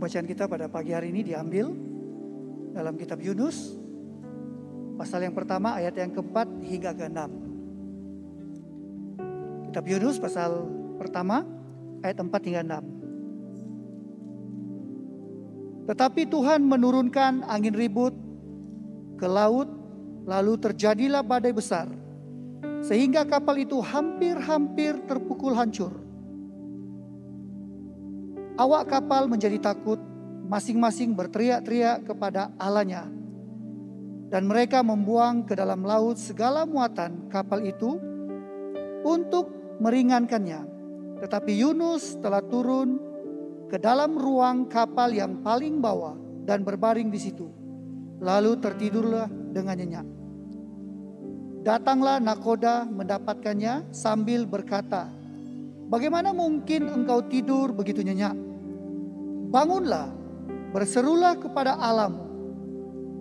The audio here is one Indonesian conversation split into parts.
bacaan kita pada pagi hari ini diambil dalam kitab Yunus, pasal yang pertama ayat yang keempat hingga ke-6. Kitab Yunus pasal pertama ayat 4 hingga 6. Tetapi Tuhan menurunkan angin ribut ke laut, lalu terjadilah badai besar, sehingga kapal itu hampir-hampir terpukul hancur. Awak kapal menjadi takut, masing-masing berteriak-teriak kepada Allahnya. Dan mereka membuang ke dalam laut segala muatan kapal itu untuk meringankannya. Tetapi Yunus telah turun ke dalam ruang kapal yang paling bawah dan berbaring di situ. Lalu tertidurlah dengan nyenyak. Datanglah nakoda mendapatkannya sambil berkata, "Bagaimana mungkin engkau tidur begitu nyenyak? Bangunlah, berserulah kepada Allahmu.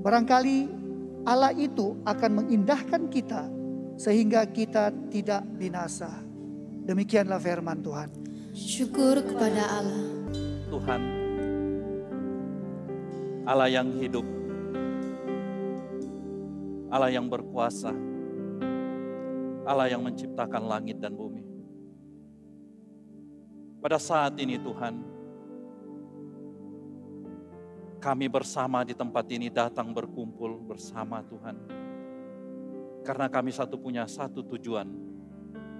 Barangkali Allah itu akan mengindahkan kita sehingga kita tidak binasa." Demikianlah firman Tuhan. Syukur kepada Allah. Tuhan, Allah yang hidup, Allah yang berkuasa, Allah yang menciptakan langit dan bumi. Pada saat ini Tuhan, kami bersama di tempat ini datang berkumpul bersama Tuhan. Karena kami punya satu tujuan,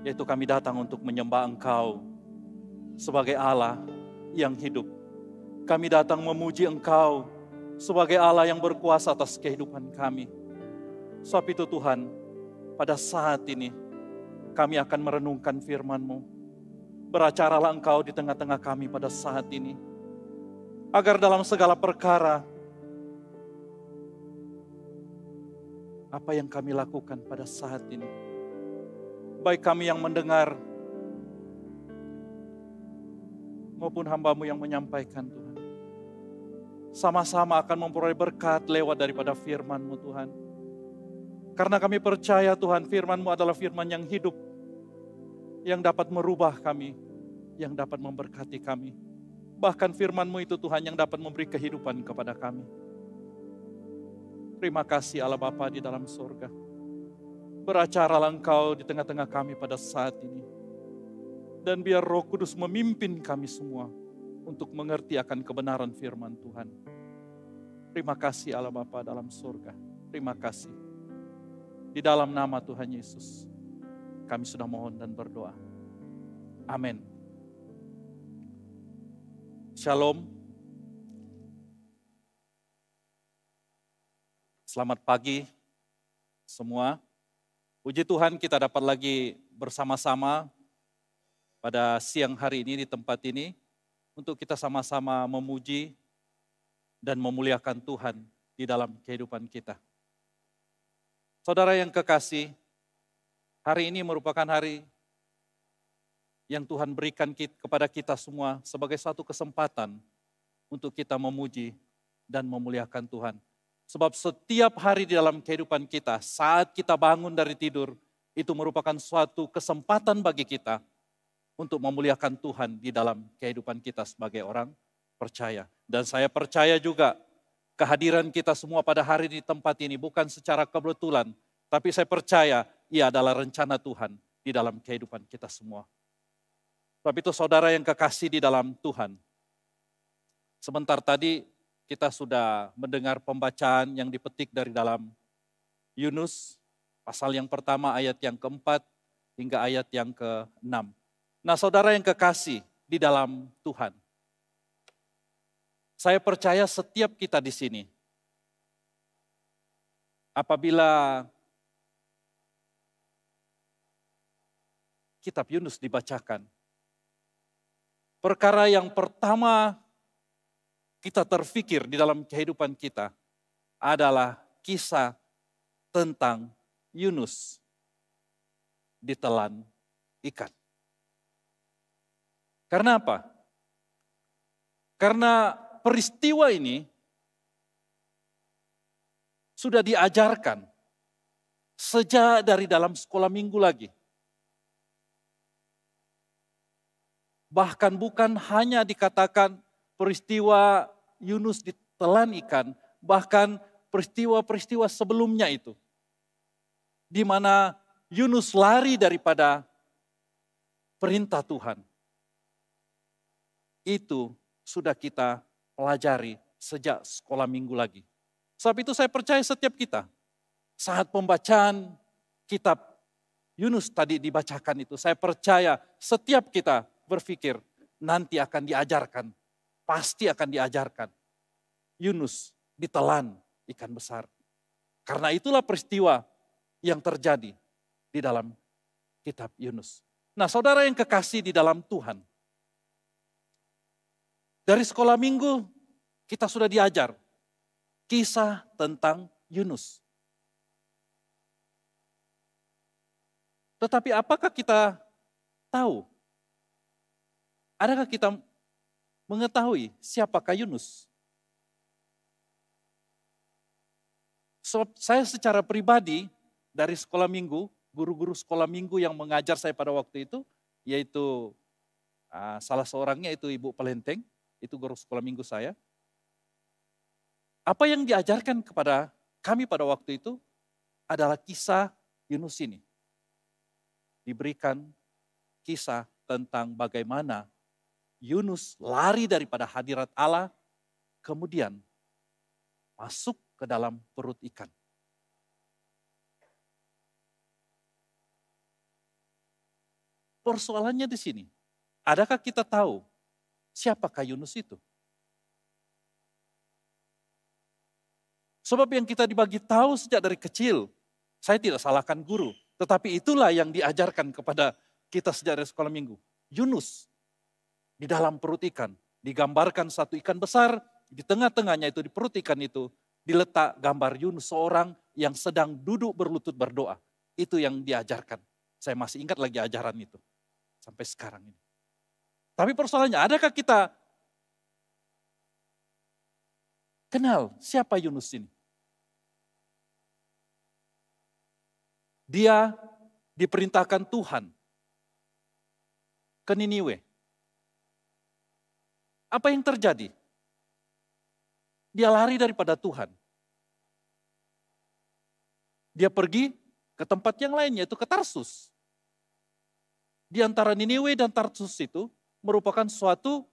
yaitu kami datang untuk menyembah Engkau sebagai Allah yang hidup. Kami datang memuji Engkau sebagai Allah yang berkuasa atas kehidupan kami. Sebab itu Tuhan, pada saat ini kami akan merenungkan firman-Mu. Beracaralah Engkau di tengah-tengah kami pada saat ini, agar dalam segala perkara apa yang kami lakukan pada saat ini, baik kami yang mendengar maupun hamba-Mu yang menyampaikan Tuhan, sama-sama akan memperoleh berkat lewat daripada firman-Mu Tuhan. Karena kami percaya Tuhan, firman-Mu adalah firman yang hidup, yang dapat merubah kami, yang dapat memberkati kami. Bahkan firman-Mu itu Tuhan yang dapat memberi kehidupan kepada kami. Terima kasih Allah Bapa di dalam surga. Beracaralah Engkau di tengah-tengah kami pada saat ini. Dan biar Roh Kudus memimpin kami semua untuk mengerti akan kebenaran firman Tuhan. Terima kasih Allah Bapa dalam surga. Terima kasih. Di dalam nama Tuhan Yesus, kami sudah mohon dan berdoa. Amin. Shalom. Selamat pagi semua. Puji Tuhan kita dapat lagi bersama-sama pada siang hari ini di tempat ini untuk kita sama-sama memuji dan memuliakan Tuhan di dalam kehidupan kita. Saudara yang kekasih, hari ini merupakan hari yang Tuhan berikan kepada kita semua sebagai satu kesempatan untuk kita memuji dan memuliakan Tuhan. Sebab setiap hari di dalam kehidupan kita, saat kita bangun dari tidur, itu merupakan suatu kesempatan bagi kita untuk memuliakan Tuhan di dalam kehidupan kita sebagai orang percaya. Dan saya percaya juga kehadiran kita semua pada hari di tempat ini bukan secara kebetulan, tapi saya percaya ia adalah rencana Tuhan di dalam kehidupan kita semua. Sebab itu saudara yang kekasih di dalam Tuhan, sebentar tadi kita sudah mendengar pembacaan yang dipetik dari dalam Yunus, pasal yang pertama ayat yang keempat hingga ayat yang ke-6. Nah saudara yang kekasih di dalam Tuhan, saya percaya setiap kita di sini, apabila kitab Yunus dibacakan, perkara yang pertama kita terfikir di dalam kehidupan kita adalah kisah tentang Yunus ditelan ikan. Karena apa? Karena peristiwa ini sudah diajarkan sejak dari dalam sekolah minggu lagi. Bahkan bukan hanya dikatakan peristiwa Yunus ditelan ikan, bahkan peristiwa-peristiwa sebelumnya itu. Di mana Yunus lari daripada perintah Tuhan. Itu sudah kita pelajari sejak sekolah minggu lagi. Sebab itu saya percaya setiap kita, saat pembacaan kitab Yunus tadi dibacakan itu, saya percaya setiap kita berpikir nanti akan diajarkan, pasti akan diajarkan. Yunus ditelan ikan besar. Karena itulah peristiwa yang terjadi di dalam kitab Yunus. Nah, saudara yang kekasih di dalam Tuhan, dari sekolah minggu kita sudah diajar kisah tentang Yunus. Tetapi apakah kita tahu? Adakah kita mengetahui siapakah Yunus? So, saya secara pribadi dari sekolah minggu, guru-guru sekolah minggu yang mengajar saya pada waktu itu, yaitu salah seorangnya itu Ibu Pelenteng, itu guru sekolah minggu saya. Apa yang diajarkan kepada kami pada waktu itu adalah kisah Yunus ini. Diberikan kisah tentang bagaimana Yunus lari daripada hadirat Allah, kemudian masuk ke dalam perut ikan. Persoalannya di sini, adakah kita tahu siapakah Yunus itu? Sebab yang kita dibagi tahu sejak dari kecil, saya tidak salahkan guru, tetapi itulah yang diajarkan kepada kita sejak dari sekolah minggu. Yunus di dalam perut ikan, digambarkan satu ikan besar, di tengah-tengahnya itu di perut ikan itu diletak gambar Yunus, seorang yang sedang duduk berlutut berdoa. Itu yang diajarkan. Saya masih ingat lagi ajaran itu sampai sekarang ini. Tapi persoalannya, adakah kita kenal siapa Yunus ini? Dia diperintahkan Tuhan ke Niniwe. Apa yang terjadi? Dia lari daripada Tuhan. Dia pergi ke tempat yang lain, yaitu ke Tarsus. Di antara Niniwe dan Tarsus itu merupakan suatu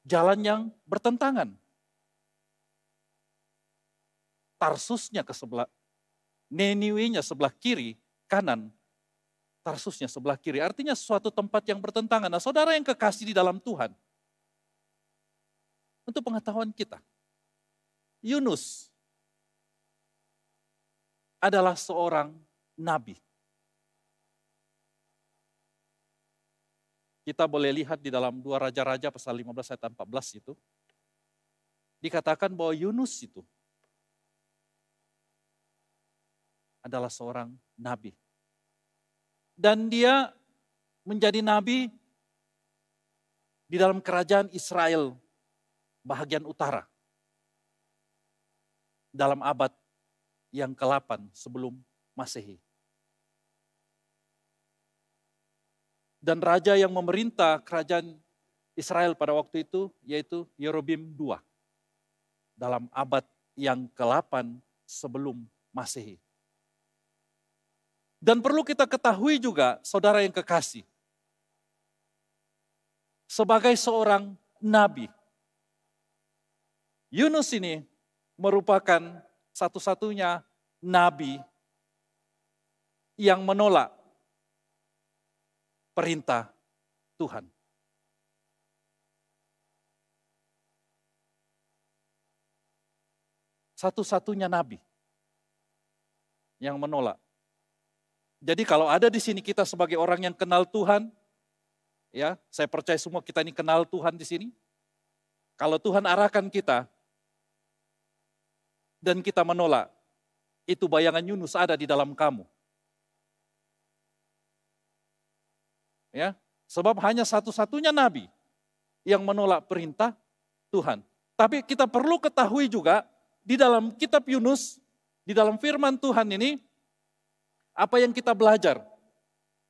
jalan yang bertentangan. Tarsusnya ke sebelah, Niniwe-nya sebelah kiri, kanan, Tarsusnya sebelah kiri. Artinya suatu tempat yang bertentangan. Nah, saudara yang kekasih di dalam Tuhan, untuk pengetahuan kita, Yunus adalah seorang nabi. Kita boleh lihat di dalam 2 Raja-Raja pasal 15 ayat 14 itu. Dikatakan bahwa Yunus itu adalah seorang nabi. Dan dia menjadi nabi di dalam kerajaan Israel bahagian utara. Dalam abad yang ke-8 sebelum Masehi. Dan raja yang memerintah kerajaan Israel pada waktu itu yaitu Yerobeam II. Dalam abad yang ke-8 sebelum Masehi. Dan perlu kita ketahui juga, saudara yang kekasih, sebagai seorang nabi, Yunus ini merupakan satu-satunya nabi yang menolak perintah Tuhan. Satu-satunya nabi yang menolak. Jadi kalau ada di sini kita sebagai orang yang kenal Tuhan, ya, saya percaya semua kita ini kenal Tuhan di sini. Kalau Tuhan arahkan kita dan kita menolak, itu bayangan Yunus ada di dalam kamu. Ya, sebab hanya satu-satunya nabi yang menolak perintah Tuhan. Tapi kita perlu ketahui juga di dalam kitab Yunus, di dalam firman Tuhan ini, apa yang kita belajar?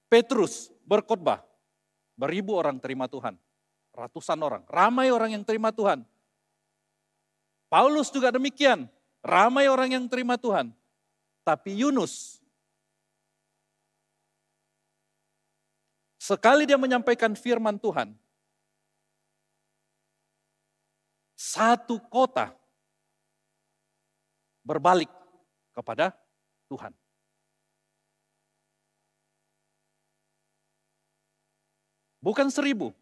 Petrus berkhotbah, beribu orang terima Tuhan. ratusan orang, ramai orang yang terima Tuhan. Paulus juga demikian, ramai orang yang terima Tuhan. Tapi Yunus, sekali dia menyampaikan firman Tuhan, satu kota berbalik kepada Tuhan. Bukan 1.000,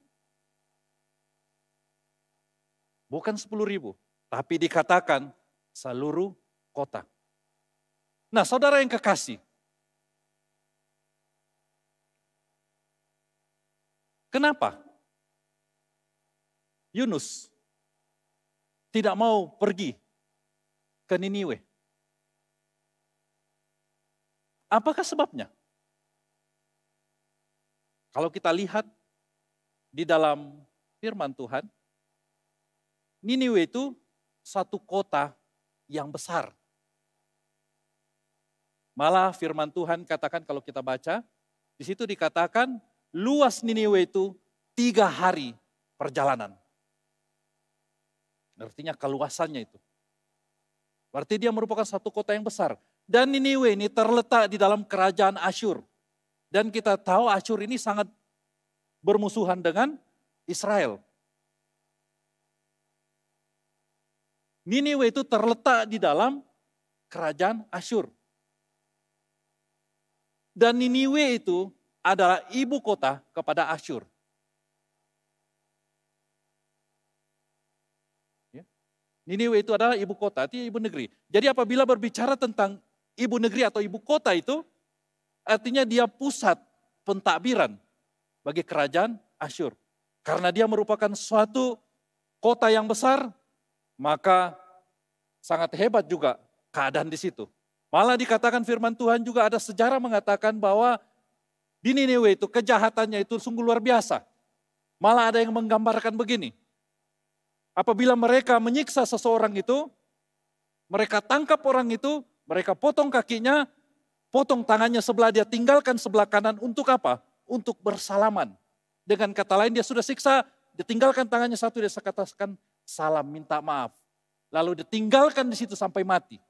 bukan 10.000, tapi dikatakan seluruh kota. Nah, saudara yang kekasih, kenapa Yunus tidak mau pergi ke Niniwe? Apakah sebabnya? Kalau kita lihat di dalam firman Tuhan, Niniwe itu satu kota yang besar. Malah firman Tuhan katakan kalau kita baca, di situ dikatakan luas Niniwe itu 3 hari perjalanan. Artinya keluasannya itu. Berarti dia merupakan satu kota yang besar. Dan Niniwe ini terletak di dalam kerajaan Asyur. Dan kita tahu Asyur ini sangat bermusuhan dengan Israel. Niniwe itu terletak di dalam kerajaan Asyur. Dan Niniwe itu adalah ibu kota kepada Asyur. Ya. Niniwe itu adalah ibu kota, itu ibu negeri. Jadi apabila berbicara tentang ibu negeri atau ibu kota itu, artinya dia pusat pentadbiran bagi kerajaan Asyur. Karena dia merupakan suatu kota yang besar, maka sangat hebat juga keadaan di situ. Malah dikatakan firman Tuhan juga ada sejarah mengatakan bahwa di Niniwe itu kejahatannya itu sungguh luar biasa. Malah ada yang menggambarkan begini. Apabila mereka menyiksa seseorang itu, mereka tangkap orang itu, mereka potong kakinya, potong tangannya sebelah, dia tinggalkan sebelah kanan untuk apa? Untuk bersalaman. Dengan kata lain dia sudah siksa, dia tinggalkan tangannya satu, dia katakan salam, minta maaf. Lalu dia tinggalkan di situ sampai mati.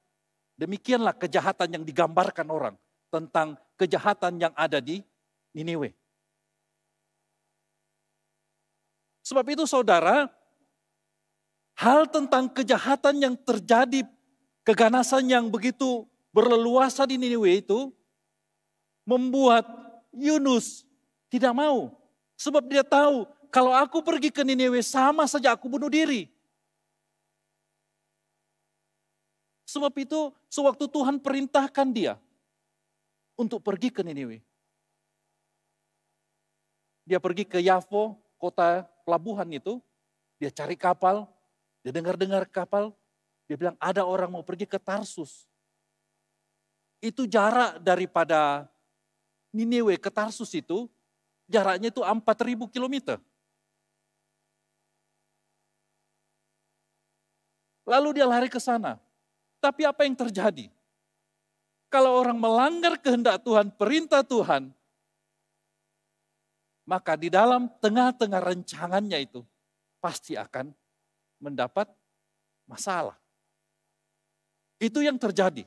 Demikianlah kejahatan yang digambarkan orang tentang kejahatan yang ada di Niniwe. Sebab itu saudara, hal tentang kejahatan yang terjadi, keganasan yang begitu berleluasa di Niniwe itu, membuat Yunus tidak mau. Sebab dia tahu, kalau aku pergi ke Niniwe sama saja aku bunuh diri. Sebab itu, sewaktu Tuhan perintahkan dia untuk pergi ke Niniwe. Dia pergi ke Yafo, kota pelabuhan itu. Dia cari kapal, dia dengar-dengar kapal. Dia bilang ada orang mau pergi ke Tarsus. Itu jarak daripada Niniwe ke Tarsus itu, jaraknya itu 4.000 kilometer. Lalu dia lari ke sana. Tapi apa yang terjadi? Kalau orang melanggar kehendak Tuhan, perintah Tuhan, maka di dalam tengah-tengah rancangannya itu pasti akan mendapat masalah. Itu yang terjadi.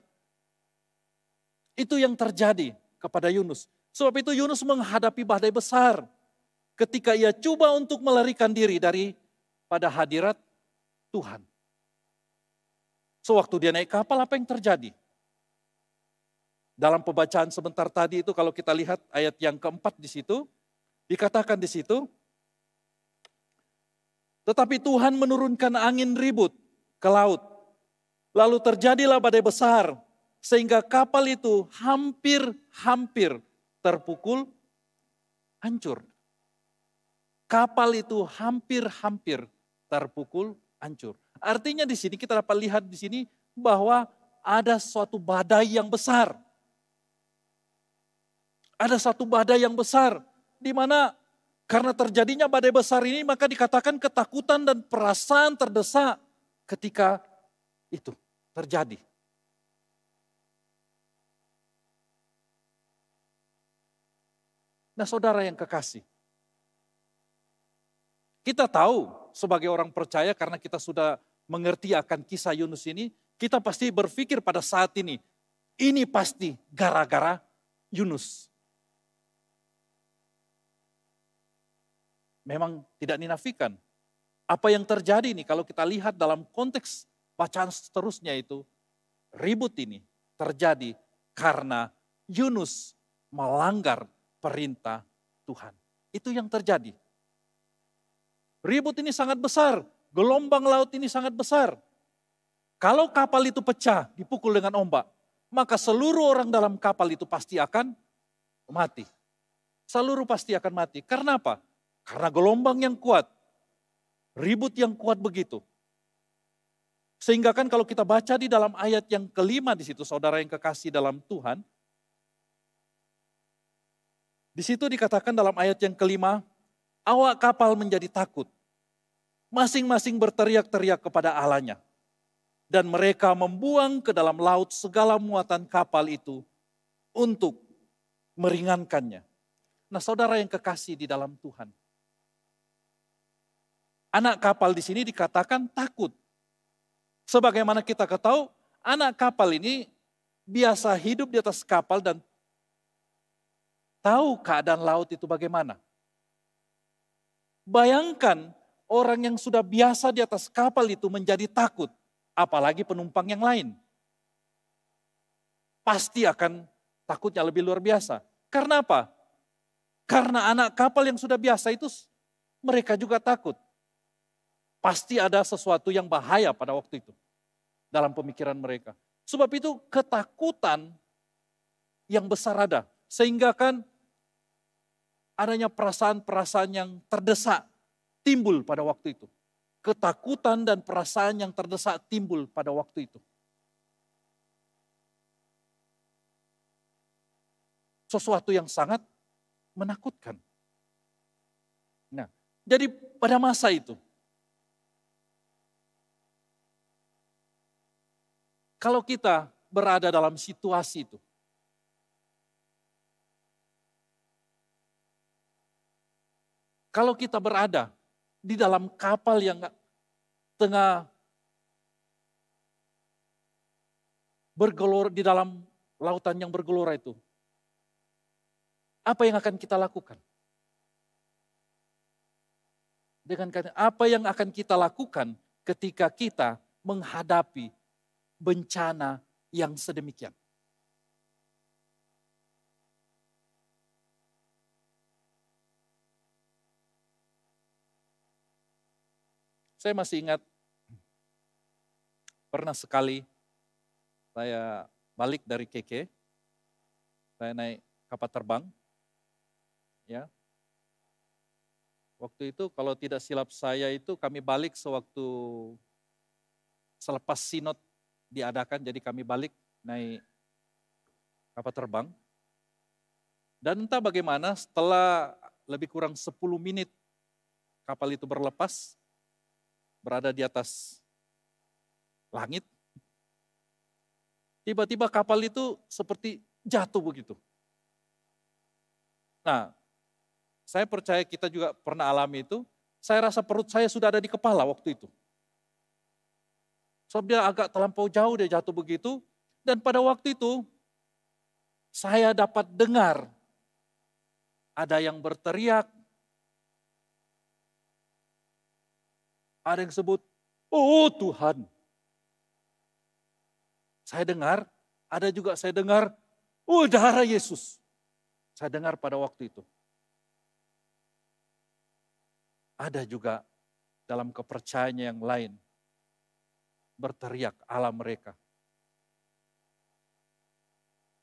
Itu yang terjadi kepada Yunus. Sebab itu Yunus menghadapi badai besar ketika ia coba untuk melarikan diri daripada hadirat Tuhan. Sewaktu dia naik kapal, apa yang terjadi? Dalam pembacaan sebentar tadi itu kalau kita lihat ayat yang keempat di situ, dikatakan di situ, tetapi Tuhan menurunkan angin ribut ke laut. Lalu terjadilah badai besar, sehingga kapal itu hampir terpukul hancur. Kapal itu hampir terpukul hancur. Artinya di sini kita dapat lihat di sini bahwa ada suatu badai yang besar. Ada satu badai yang besar di mana karena terjadinya badai besar ini maka dikatakan ketakutan dan perasaan terdesak ketika itu terjadi. Nah, saudara yang kekasih, Kita tahu sebagai orang percaya karena kita sudah mengerti akan kisah Yunus ini, kita pasti berpikir pada saat ini pasti gara-gara Yunus. Memang tidak dinafikan. Apa yang terjadi nih kalau kita lihat dalam konteks bacaan seterusnya itu, ribut ini terjadi karena Yunus melanggar perintah Tuhan. Itu yang terjadi. Ribut ini sangat besar, gelombang laut ini sangat besar. Kalau kapal itu pecah, dipukul dengan ombak, maka seluruh orang dalam kapal itu pasti akan mati. Seluruh pasti akan mati. Karena apa? Karena gelombang yang kuat, ribut yang kuat begitu. Sehingga kan kalau kita baca di dalam ayat yang kelima di situ, saudara yang kekasih dalam Tuhan, di situ dikatakan dalam ayat yang kelima, awak kapal menjadi takut. Masing-masing berteriak-teriak kepada Allahnya. Dan mereka membuang ke dalam laut segala muatan kapal itu untuk meringankannya. Nah, saudara yang kekasih di dalam Tuhan. Anak kapal di sini dikatakan takut. Sebagaimana kita ketahui, anak kapal ini biasa hidup di atas kapal dan tahu keadaan laut itu bagaimana. Bayangkan orang yang sudah biasa di atas kapal itu menjadi takut, apalagi penumpang yang lain. Pasti akan takutnya lebih luar biasa. Karena apa? Karena anak kapal yang sudah biasa itu mereka juga takut. Pasti ada sesuatu yang bahaya pada waktu itu dalam pemikiran mereka. Sebab itu ketakutan yang besar ada. Sehingga kan adanya perasaan-perasaan yang terdesak timbul pada waktu itu. Ketakutan dan perasaan yang terdesak timbul pada waktu itu. Sesuatu yang sangat menakutkan. Nah, jadi pada masa itu, kalau kita berada dalam situasi itu, kalau kita berada di dalam kapal yang tengah bergelora di dalam lautan yang bergelora itu, apa yang akan kita lakukan? Dengan kata, apa yang akan kita lakukan ketika kita menghadapi bencana yang sedemikian? Saya masih ingat pernah sekali saya balik dari KK, saya naik kapal terbang, ya. Waktu itu kalau tidak silap saya itu kami balik sewaktu selepas sinod diadakan, jadi kami balik naik kapal terbang. Dan entah bagaimana setelah lebih kurang 10 menit kapal itu berlepas, berada di atas langit, tiba-tiba kapal itu seperti jatuh begitu. Nah, saya percaya kita juga pernah alami itu, saya rasa perut saya sudah ada di kepala waktu itu. Sebab dia agak terlampau jauh, dia jatuh begitu. Dan pada waktu itu, saya dapat dengar ada yang berteriak, ada yang sebut, oh Tuhan. Saya dengar, ada juga saya dengar, oh darah Yesus. Saya dengar pada waktu itu. Ada juga dalam kepercayaannya yang lain, berteriak Allah mereka.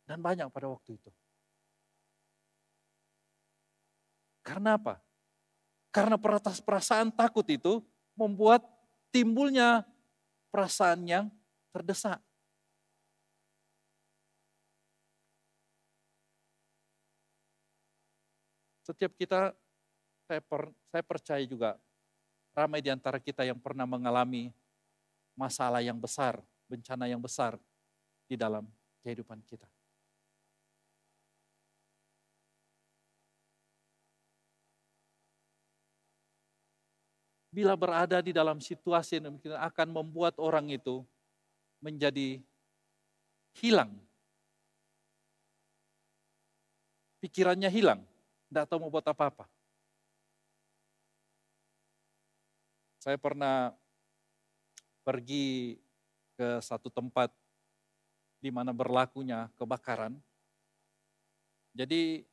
Dan banyak pada waktu itu. Karena apa? Karena perasaan takut itu membuat timbulnya perasaan yang terdesak. Setiap kita, saya percaya juga, ramai di antara kita yang pernah mengalami masalah yang besar, bencana yang besar di dalam kehidupan kita. bila berada di dalam situasi yang akan membuat orang itu menjadi hilang. Pikirannya hilang, tidak tahu mau buat apa-apa. Saya pernah pergi ke satu tempat di mana berlakunya kebakaran. Jadi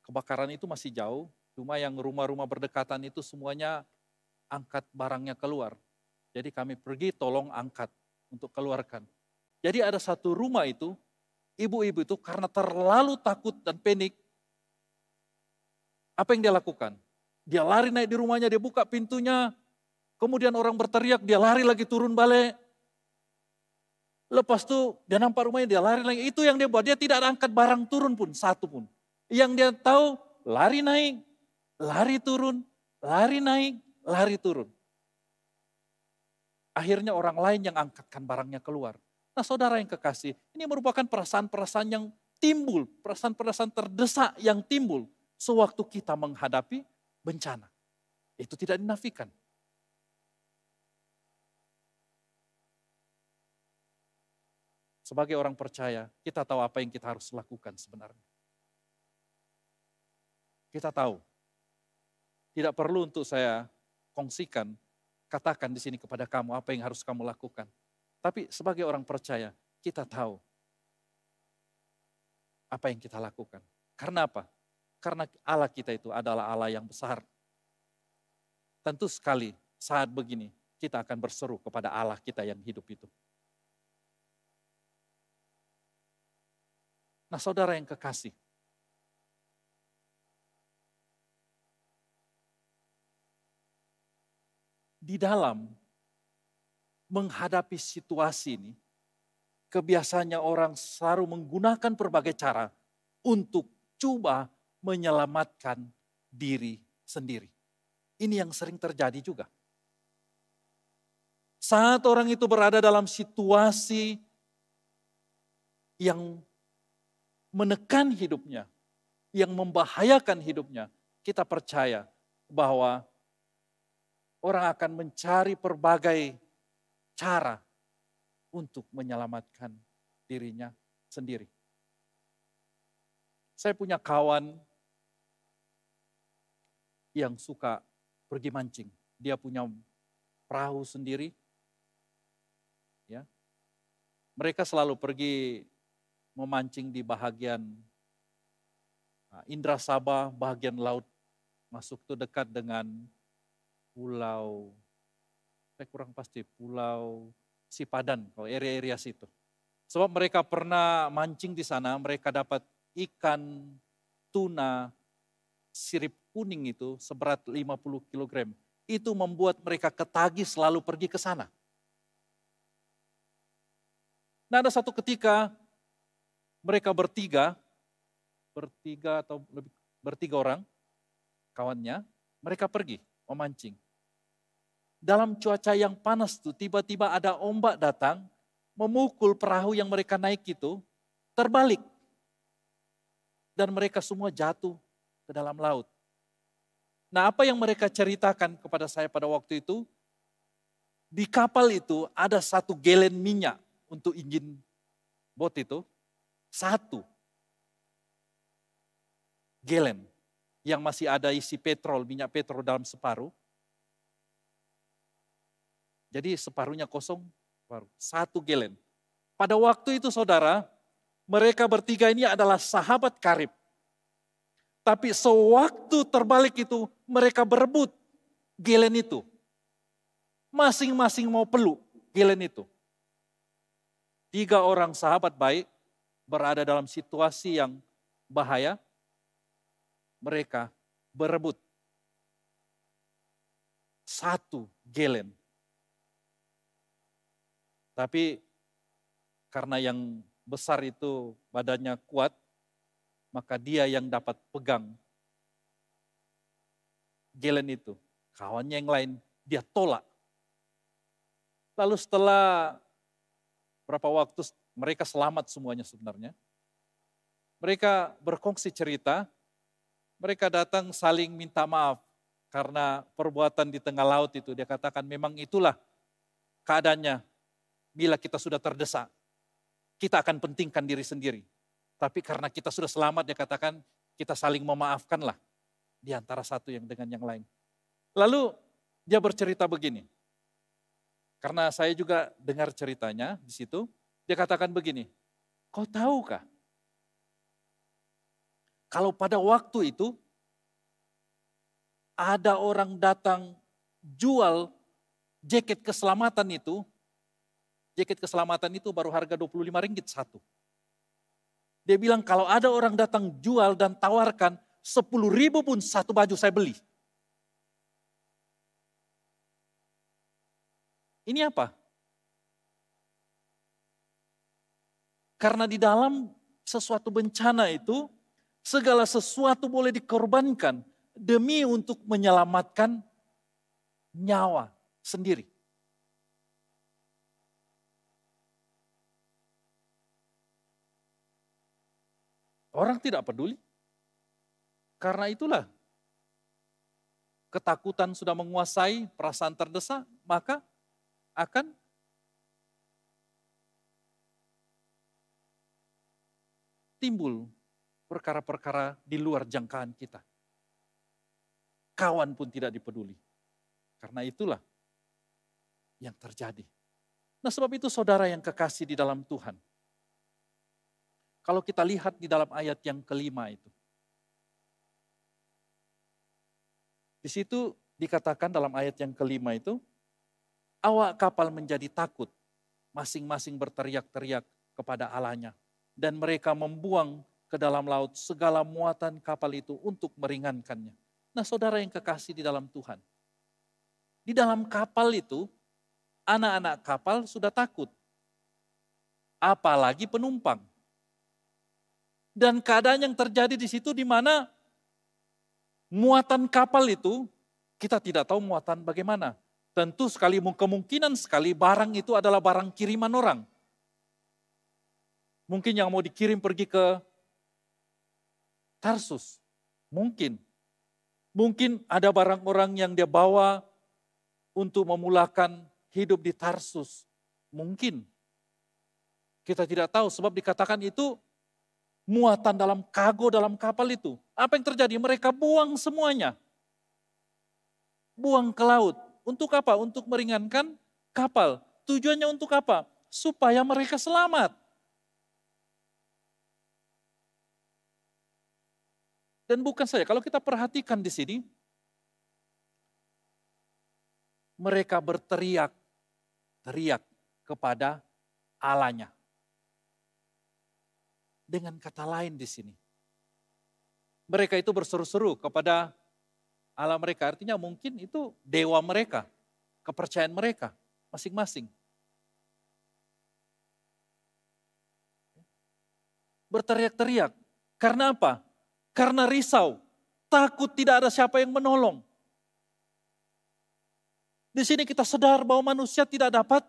kebakaran itu masih jauh, cuma yang rumah-rumah berdekatan itu semuanya angkat barangnya keluar. Jadi kami pergi tolong angkat untuk keluarkan. Jadi ada satu rumah itu, ibu-ibu itu karena terlalu takut dan panik, apa yang dia lakukan? Dia lari naik di rumahnya, dia buka pintunya, kemudian orang berteriak, dia lari lagi turun balik. Lepas itu dia nampak rumahnya, dia lari lagi. Itu yang dia buat, dia tidak ada angkat barang turun pun, satu pun. Yang dia tahu, lari naik, lari turun, lari naik, lari turun. Akhirnya orang lain yang angkatkan barangnya keluar. Nah saudara yang kekasih, ini merupakan perasaan-perasaan yang timbul, perasaan-perasaan terdesak yang timbul sewaktu kita menghadapi bencana. Itu tidak dinafikan. Sebagai orang percaya, kita tahu apa yang kita harus lakukan sebenarnya. Kita tahu. Tidak perlu untuk saya kongsikan, katakan di sini kepada kamu apa yang harus kamu lakukan. Tapi sebagai orang percaya, kita tahu apa yang kita lakukan. Karena apa? Karena Allah kita itu adalah Allah yang besar. Tentu sekali saat begini, kita akan berseru kepada Allah kita yang hidup itu. Nah saudara yang kekasih, di dalam menghadapi situasi ini, kebiasaannya orang selalu menggunakan berbagai cara untuk coba menyelamatkan diri sendiri. Ini yang sering terjadi juga. Saat orang itu berada dalam situasi yang menekan hidupnya, yang membahayakan hidupnya, kita percaya bahwa orang akan mencari berbagai cara untuk menyelamatkan dirinya sendiri. Saya punya kawan yang suka pergi mancing. Dia punya perahu sendiri. Ya. Mereka selalu pergi memancing di bahagian Indrasaba, bahagian laut. Masuk itu dekat dengan pulau, saya kurang pasti, Pulau Sipadan, kalau area-area situ. Sebab mereka pernah mancing di sana, mereka dapat ikan tuna sirip kuning itu seberat 50 kg. Itu membuat mereka ketagih selalu pergi ke sana. Nah ada satu ketika mereka bertiga atau lebih bertiga orang, kawannya, mereka pergi memancing. Dalam cuaca yang panas itu tiba-tiba ada ombak datang, memukul perahu yang mereka naik itu, terbalik. Dan mereka semua jatuh ke dalam laut. Nah apa yang mereka ceritakan kepada saya pada waktu itu, di kapal itu ada 1 gelen minyak untuk injin bot itu, 1 gelen yang masih ada isi petrol, minyak petrol dalam separuh. Jadi separuhnya kosong, 1 gelen. Pada waktu itu saudara, mereka bertiga ini adalah sahabat karib. Tapi sewaktu terbalik itu, mereka berebut gelen itu. Masing-masing mau peluk gelen itu. 3 orang sahabat baik berada dalam situasi yang bahaya. Mereka berebut 1 gelen. Tapi karena yang besar itu badannya kuat, maka dia yang dapat pegang gelen itu. Kawannya yang lain dia tolak. Lalu setelah berapa waktu mereka selamat semuanya sebenarnya. Mereka berkongsi cerita, mereka datang saling minta maaf. karena perbuatan di tengah laut itu. Dia katakan memang itulah keadaannya bila kita sudah terdesak. Kita akan pentingkan diri sendiri. Tapi karena kita sudah selamat, dia katakan kita saling memaafkanlah di antara satu yang dengan yang lain. Lalu dia bercerita begini. Karena saya juga dengar ceritanya di situ, dia katakan begini, kau tahukah kalau pada waktu itu ada orang datang jual jaket keselamatan itu baru harga 25 ringgit satu. Dia bilang kalau ada orang datang jual dan tawarkan 10.000 pun satu baju saya beli. Ini apa? Karena di dalam sesuatu bencana itu, segala sesuatu boleh dikorbankan demi untuk menyelamatkan nyawa sendiri. Orang tidak peduli. Karena itulah ketakutan sudah menguasai, perasaan terdesak, maka akan timbul perkara-perkara di luar jangkaan kita. Kawan pun tidak dipeduli. Karena itulah yang terjadi. Nah, sebab itu saudara yang kekasih di dalam Tuhan. Kalau kita lihat di dalam ayat yang kelima itu. Di situ dikatakan dalam ayat yang kelima itu, awak kapal menjadi takut, masing-masing berteriak-teriak kepada Allahnya. Dan mereka membuang ke dalam laut segala muatan kapal itu untuk meringankannya. Nah, saudara yang kekasih di dalam Tuhan. Di dalam kapal itu, anak-anak kapal sudah takut. Apalagi penumpang. Dan keadaan yang terjadi di situ di mana muatan kapal itu, kita tidak tahu muatan bagaimana. Tentu sekali kemungkinan sekali barang itu adalah barang kiriman orang. Mungkin yang mau dikirim pergi ke Tarsus. Mungkin. Mungkin ada barang orang yang dia bawa untuk memulakan hidup di Tarsus. Mungkin. Kita tidak tahu sebab dikatakan itu muatan dalam kargo dalam kapal itu. Apa yang terjadi? Mereka buang semuanya. Buang ke laut. Untuk apa? Untuk meringankan kapal. Tujuannya untuk apa? Supaya mereka selamat. Dan bukan saja, kalau kita perhatikan di sini, mereka berteriak kepada Allahnya. Dengan kata lain di sini, mereka itu berseru-seru kepada Allah mereka, artinya mungkin itu dewa mereka, kepercayaan mereka masing-masing. Berteriak-teriak, karena apa? Karena risau, takut tidak ada siapa yang menolong. Di sini kita sadar bahwa manusia tidak dapat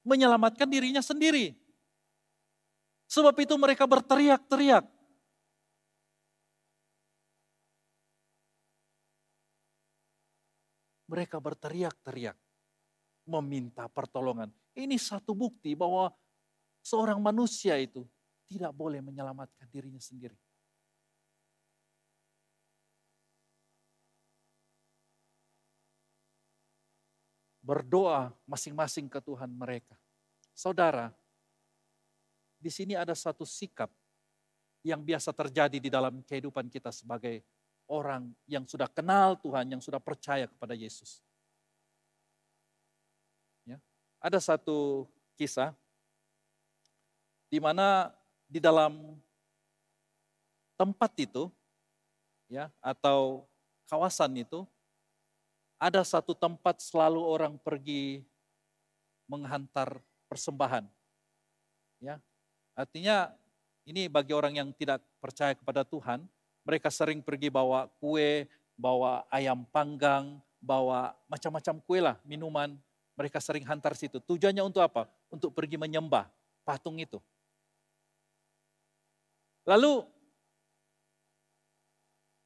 menyelamatkan dirinya sendiri. Sebab itu mereka berteriak-teriak. Mereka berteriak-teriak, meminta pertolongan. Ini satu bukti bahwa seorang manusia itu tidak boleh menyelamatkan dirinya sendiri. Berdoa masing-masing ke Tuhan mereka. Saudara, di sini ada satu sikap yang biasa terjadi di dalam kehidupan kita sebagai orang yang sudah kenal Tuhan, yang sudah percaya kepada Yesus. Ya, ada satu kisah di mana di dalam tempat itu, ya, atau kawasan itu, ada satu tempat selalu orang pergi menghantar persembahan. Ya, artinya ini bagi orang yang tidak percaya kepada Tuhan, mereka sering pergi bawa kue, bawa ayam panggang, bawa macam-macam kue lah, minuman. Mereka sering hantar situ. Tujuannya untuk apa? Untuk pergi menyembah patung itu. Lalu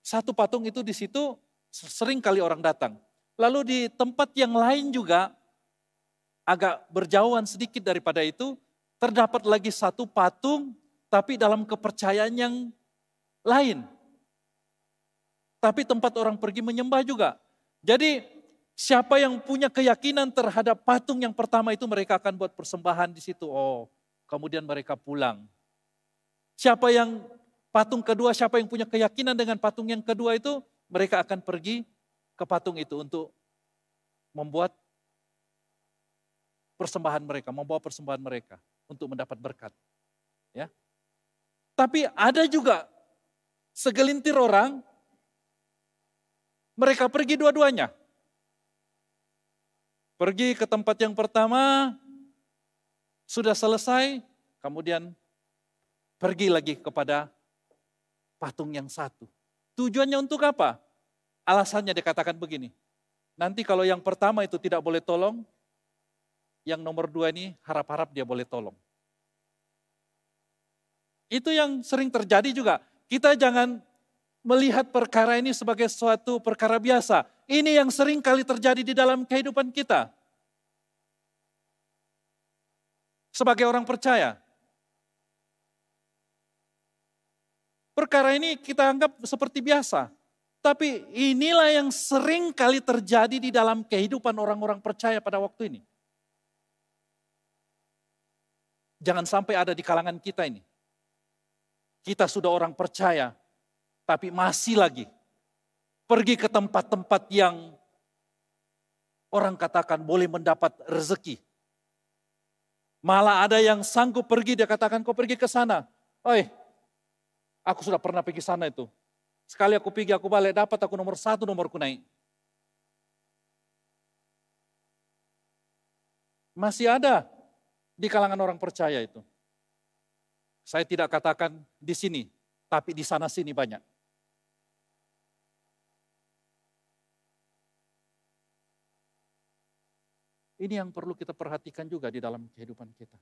satu patung itu di situ Sering kali orang datang. Lalu di tempat yang lain juga, agak berjauhan sedikit daripada itu, terdapat lagi satu patung, tapi dalam kepercayaan yang lain. Tapi tempat orang pergi menyembah juga. Jadi siapa yang punya keyakinan terhadap patung yang pertama itu, mereka akan buat persembahan di situ. Oh, kemudian mereka pulang. Siapa yang patung kedua, siapa yang punya keyakinan dengan patung yang kedua itu, mereka akan pergi ke patung itu untuk membuat persembahan mereka, membawa persembahan mereka untuk mendapat berkat. Ya. Tapi ada juga segelintir orang, mereka pergi dua-duanya. Pergi ke tempat yang pertama, sudah selesai, kemudian pergi lagi kepada patung yang satu. Tujuannya untuk apa? Alasannya dikatakan begini, nanti kalau yang pertama itu tidak boleh tolong, yang nomor dua ini harap-harap dia boleh tolong. Itu yang sering terjadi juga. Kita jangan melihat perkara ini sebagai suatu perkara biasa. Ini yang sering kali terjadi di dalam kehidupan kita. Sebagai orang percaya. Perkara ini kita anggap seperti biasa. Tapi inilah yang sering kali terjadi di dalam kehidupan orang-orang percaya pada waktu ini. Jangan sampai ada di kalangan kita ini. Kita sudah orang percaya, tapi masih lagi pergi ke tempat-tempat yang orang katakan boleh mendapat rezeki. Malah ada yang sanggup pergi, dia katakan kau pergi ke sana. Oi, aku sudah pernah pergi sana itu. Sekali aku pergi, aku balik, dapat aku nomor 1, nomorku naik. Masih ada di kalangan orang percaya itu. Saya tidak katakan di sini, tapi di sana sini banyak. Ini yang perlu kita perhatikan juga di dalam kehidupan kita.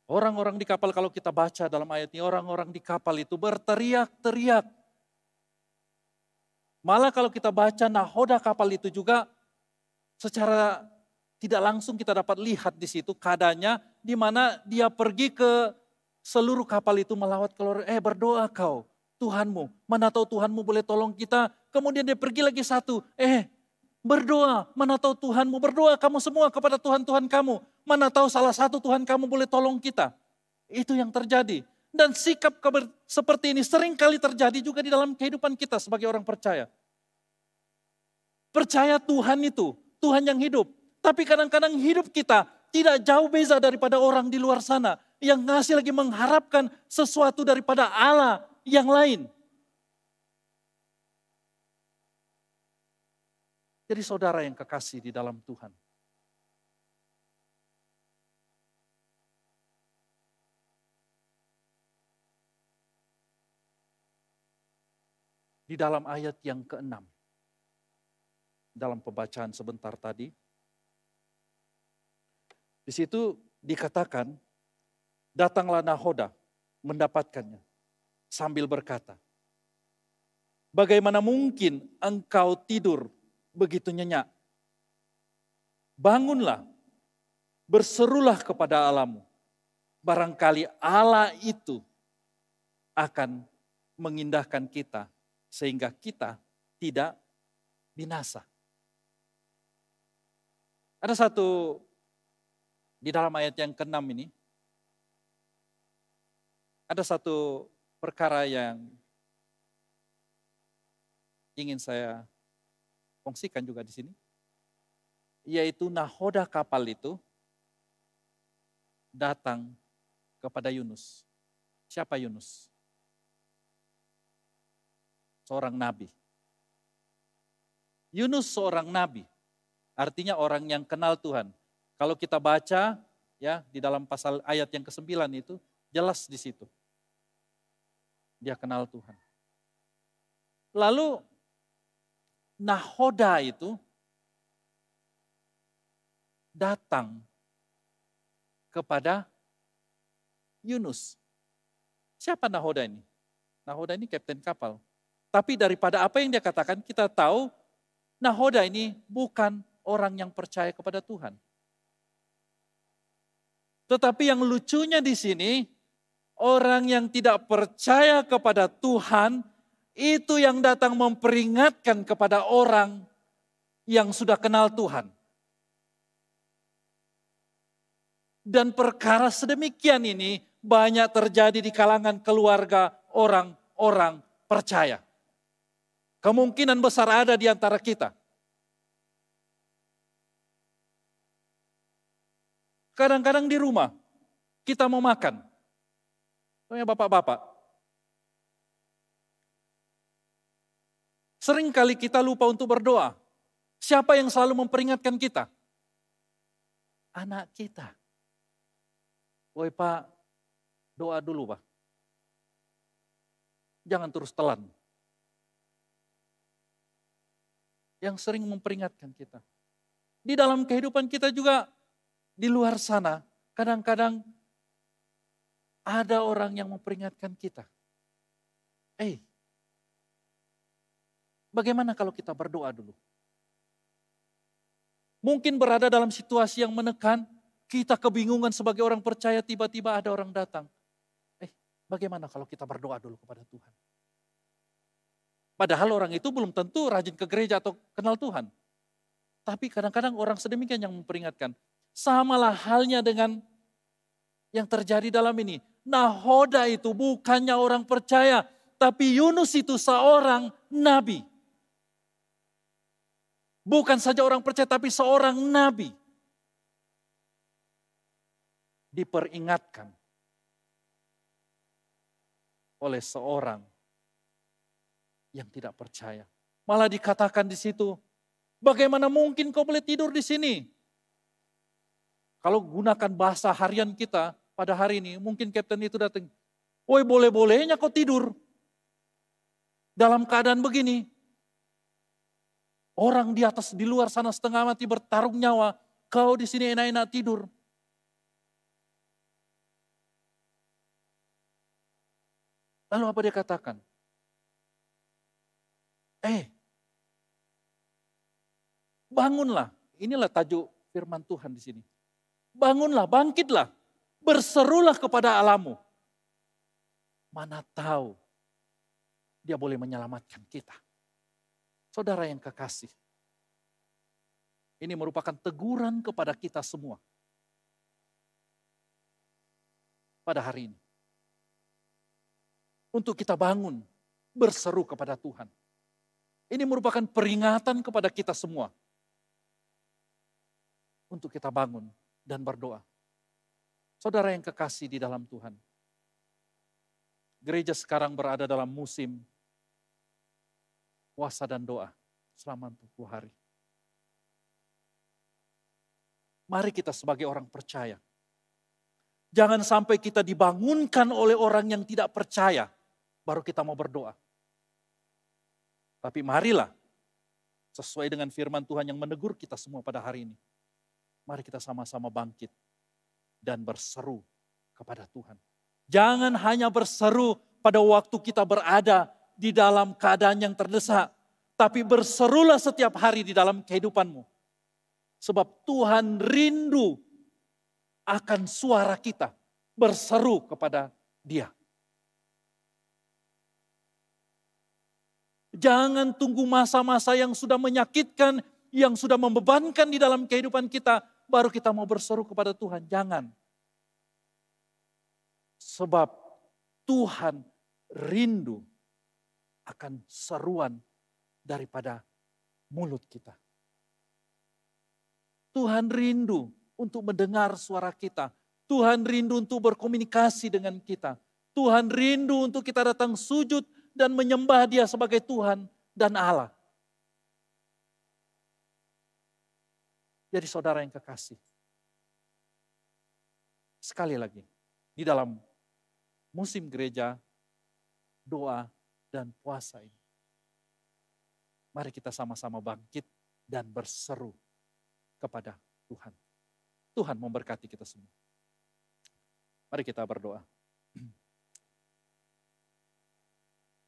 Orang-orang di kapal, kalau kita baca dalam ayat ini, orang-orang di kapal itu berteriak-teriak. Malah kalau kita baca nahoda kapal itu juga, secara tidak langsung kita dapat lihat di situ keadaannya, di mana dia pergi ke seluruh kapal itu melawat keluar, berdoa kau Tuhanmu, mana tahu Tuhanmu boleh tolong kita. Kemudian dia pergi lagi satu, berdoa, mana tahu Tuhanmu, berdoa kamu semua kepada Tuhan-Tuhan kamu. Mana tahu salah satu Tuhan kamu boleh tolong kita. Itu yang terjadi. Dan sikap seperti ini sering kali terjadi juga di dalam kehidupan kita sebagai orang percaya. Percaya Tuhan itu, Tuhan yang hidup. Tapi kadang-kadang hidup kita tidak jauh beza daripada orang di luar sana. Yang ngasih lagi mengharapkan sesuatu daripada Allah yang lain. Jadi saudara yang kekasih di dalam Tuhan. Di dalam ayat yang ke-6, dalam pembacaan sebentar tadi, di situ dikatakan, datanglah nahoda mendapatkannya sambil berkata, bagaimana mungkin engkau tidur begitu nyenyak? Bangunlah, berserulah kepada Allahmu. Barangkali Allah itu akan mengindahkan kita sehingga kita tidak binasa. Ada satu di dalam ayat yang ke-6 ini, ada satu perkara yang ingin saya kongsikan juga di sini, yaitu nahoda kapal itu datang kepada Yunus. Siapa Yunus? Seorang nabi. Yunus seorang nabi, artinya orang yang kenal Tuhan. Kalau kita baca ya di dalam pasal ayat yang ke-9 itu jelas di situ. Dia kenal Tuhan. Lalu nahoda itu datang kepada Yunus. Siapa nahoda ini? Nahoda ini kapten kapal. Tapi daripada apa yang dia katakan, kita tahu nahoda ini bukan orang yang percaya kepada Tuhan. Tetapi yang lucunya di sini, orang yang tidak percaya kepada Tuhan, itu yang datang memperingatkan kepada orang yang sudah kenal Tuhan. Dan perkara sedemikian ini banyak terjadi di kalangan keluarga orang-orang percaya. Kemungkinan besar ada di antara kita. Kadang-kadang di rumah kita mau makan. Soalnya bapak-bapak. Seringkali kita lupa untuk berdoa. Siapa yang selalu memperingatkan kita? Anak kita. Woi Pak, doa dulu Pak. Jangan terus telan. Yang sering memperingatkan kita. Di dalam kehidupan kita juga, di luar sana, kadang-kadang ada orang yang memperingatkan kita. Bagaimana kalau kita berdoa dulu? Mungkin berada dalam situasi yang menekan, kita kebingungan sebagai orang percaya, tiba-tiba ada orang datang. Bagaimana kalau kita berdoa dulu kepada Tuhan? Padahal orang itu belum tentu rajin ke gereja atau kenal Tuhan. Tapi kadang-kadang orang sedemikian yang memperingatkan. Samalah halnya dengan yang terjadi dalam ini. Nahoda itu bukannya orang percaya, tapi Yunus itu seorang nabi. Bukan saja orang percaya, tapi seorang nabi. Diperingatkan oleh seorang yang tidak percaya. Malah dikatakan di situ, bagaimana mungkin kau boleh tidur di sini? Kalau gunakan bahasa harian kita pada hari ini, mungkin kapten itu datang, woi boleh-bolehnya kau tidur dalam keadaan begini. Orang di atas, di luar sana setengah mati bertarung nyawa, kau di sini enak-enak tidur. Lalu apa dia katakan? Bangunlah. Inilah tajuk firman Tuhan di sini. Bangunlah, bangkitlah. Berserulah kepada Allahmu. Mana tahu dia boleh menyelamatkan kita. Saudara yang kekasih. Ini merupakan teguran kepada kita semua. Pada hari ini. Untuk kita bangun, berseru kepada Tuhan. Ini merupakan peringatan kepada kita semua. Untuk kita bangun dan berdoa. Saudara yang kekasih di dalam Tuhan. Gereja sekarang berada dalam musim puasa dan doa selama 40 hari. Mari kita sebagai orang percaya. Jangan sampai kita dibangunkan oleh orang yang tidak percaya. Baru kita mau berdoa. Tapi marilah sesuai dengan firman Tuhan yang menegur kita semua pada hari ini. Mari kita sama-sama bangkit dan berseru kepada Tuhan. Jangan hanya berseru pada waktu kita berada di dalam keadaan yang terdesak. Tapi berserulah setiap hari di dalam kehidupanmu. Sebab Tuhan rindu akan suara kita berseru kepada Dia. Jangan tunggu masa-masa yang sudah menyakitkan, yang sudah membebankan di dalam kehidupan kita, baru kita mau berseru kepada Tuhan. Jangan. Sebab Tuhan rindu akan seruan daripada mulut kita. Tuhan rindu untuk mendengar suara kita. Tuhan rindu untuk berkomunikasi dengan kita. Tuhan rindu untuk kita datang sujud dan menyembah Dia sebagai Tuhan dan Allah. Jadi saudara yang kekasih. Sekali lagi, di dalam musim gereja, doa, dan puasa ini. Mari kita sama-sama bangkit dan berseru kepada Tuhan. Tuhan memberkati kita semua. Mari kita berdoa.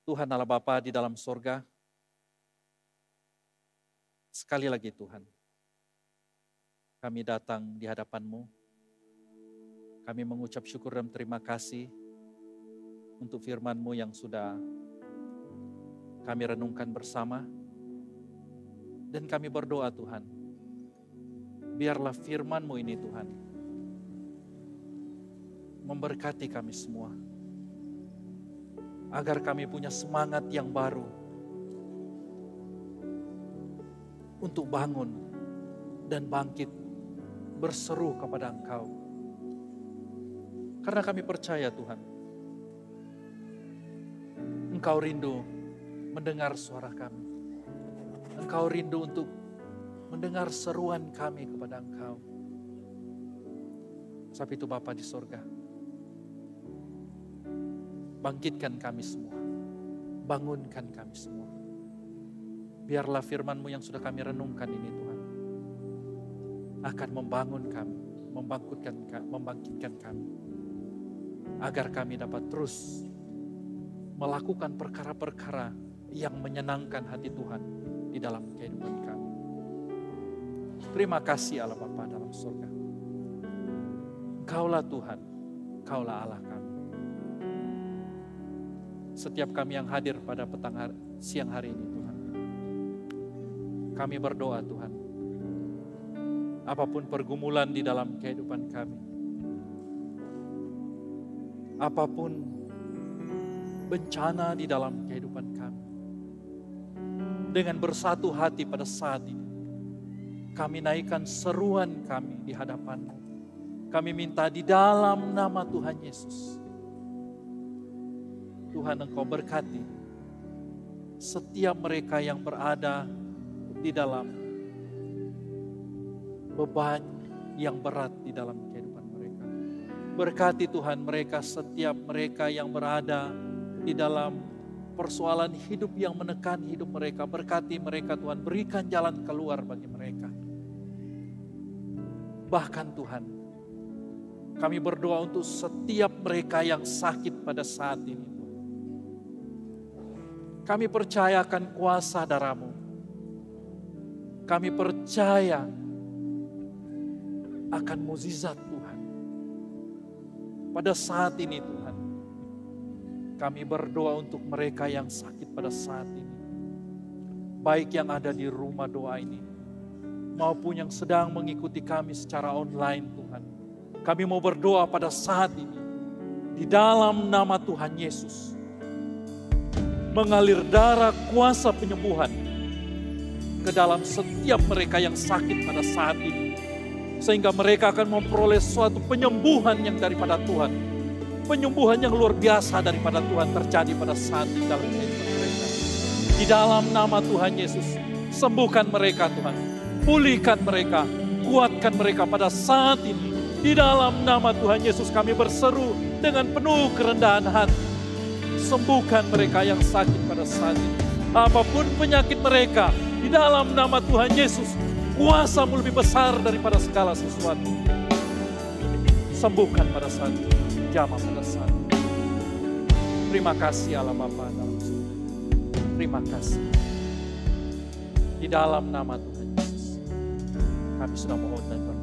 Tuhan Allah Bapa di dalam sorga, sekali lagi Tuhan, kami datang di hadapan-Mu. Kami mengucap syukur dan terima kasih untuk firman-Mu yang sudah kami renungkan bersama. Dan kami berdoa Tuhan, biarlah firman-Mu ini Tuhan, memberkati kami semua. Agar kami punya semangat yang baru untuk bangun dan bangkit berseru kepada Engkau. Karena kami percaya Tuhan, Engkau rindu mendengar suara kami. Engkau rindu untuk mendengar seruan kami kepada Engkau. Sebab itu Bapa di sorga, bangkitkan kami semua, bangunkan kami semua. Biarlah firman-Mu yang sudah kami renungkan ini Tuhan, akan membangun kami, membangkitkan kami. Agar kami dapat terus melakukan perkara-perkara yang menyenangkan hati Tuhan di dalam kehidupan kami. Terima kasih Allah Bapa dalam surga. Engkaulah Tuhan, Engkaulah Allah kami. Setiap kami yang hadir pada siang hari ini Tuhan, kami berdoa Tuhan, apapun pergumulan di dalam kehidupan kami, apapun bencana di dalam kehidupan kami, dengan bersatu hati pada saat ini, kami naikkan seruan kami di hadapan-Mu. Kami minta di dalam nama Tuhan Yesus, Tuhan Engkau berkati setiap mereka yang berada di dalam beban yang berat di dalam kehidupan mereka. Berkati Tuhan setiap mereka yang berada di dalam persoalan hidup yang menekan hidup mereka. Berkati mereka Tuhan, berikan jalan keluar bagi mereka. Bahkan Tuhan, kami berdoa untuk setiap mereka yang sakit pada saat ini. Kami percayakan kuasa darah-Mu. Kami percaya akan mukjizat Tuhan. Pada saat ini Tuhan, kami berdoa untuk mereka yang sakit pada saat ini. Baik yang ada di rumah doa ini, maupun yang sedang mengikuti kami secara online Tuhan. Kami mau berdoa pada saat ini, di dalam nama Tuhan Yesus. Mengalir darah kuasa penyembuhan ke dalam setiap mereka yang sakit pada saat ini. Sehingga mereka akan memperoleh suatu penyembuhan yang daripada Tuhan. Penyembuhan yang luar biasa daripada Tuhan terjadi pada saat ini dalam kehidupan mereka. Di dalam nama Tuhan Yesus, sembuhkan mereka Tuhan. Pulihkan mereka, kuatkan mereka pada saat ini. Di dalam nama Tuhan Yesus kami berseru dengan penuh kerendahan hati. Sembuhkan mereka yang sakit pada saat ini. Apapun penyakit mereka, di dalam nama Tuhan Yesus, kuasa-Mu lebih besar daripada segala sesuatu. Sembuhkan pada saat ini, jamah pada saat ini. Terima kasih Allah Bapa dalam surga. Terima kasih. Di dalam nama Tuhan Yesus, kami sudah mohon dan berdoa.